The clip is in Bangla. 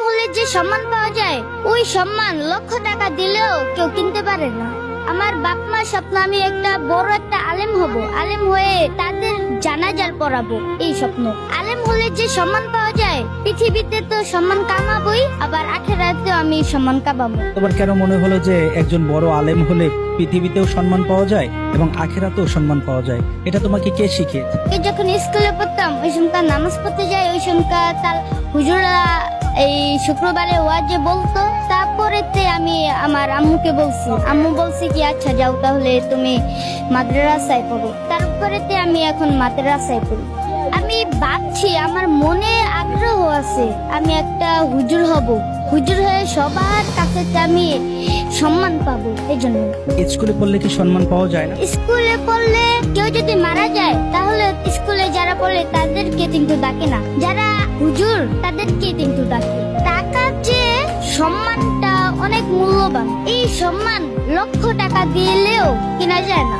হলে যে সম্মান পাওয়া যায় ওই সম্মান লক্ষ টাকা দিলেও কেউ কিনতে পারে না। আমার বাপ মার স্বপ্ন আমি বড় একটা আলেম হব, আলেম হয়ে তাদের জানাজার পড়াবো, এই স্বপ্ন। আলেম হলে যে সম্মান পাওয়া যায় পৃথিবীতে তো সম্মান কামাবোই, আবার আখিরাতেও আমি সম্মান কামাবো। তোমার কেন মনে হলো যে একজন বড় আলেম হলে পৃথিবীতেও সম্মান পাওয়া যায় এবং আখিরাতেও সম্মান পাওয়া যায়? এটা তোমাকে কে শিখিয়েছে? যখন স্কুলে পড়তাম ওই সময় নামাজ পড়তে যাই, ওই সময় তার হুজুররা এই শুক্রবারে ওয়াজে বলতো, তারপরেতে আমি আমার আম্মুকে বলছি, আম্মু বলছি কি আচ্ছা যাও তাহলে তুমি মাদ্রাসায় পড়ো, তারপরেতে আমি এখন মাদ্রাসায় পড়ি। আমি ভাবছি আমার মনে আগ্রহ আছে আমি একটা হুজুর হব, হুজুর হয়ে সবার কাছে আমি সম্মান পাবো। এই জন্য স্কুলে পড়লে কি সম্মান পাওয়া যায় না? স্কুলে পড়লে কেউ যদি মারা যায় তাহলে স্কুলে যারা পড়ে তাদেরকে কিন্তু ডাকে না, যারা হুজুর তাদেরকে কিন্তু ডাকে। টাকার চেয়ে সম্মানটা অনেক মূল্যবান, এই সম্মান লক্ষ টাকা দিলেও কেনা যায় না।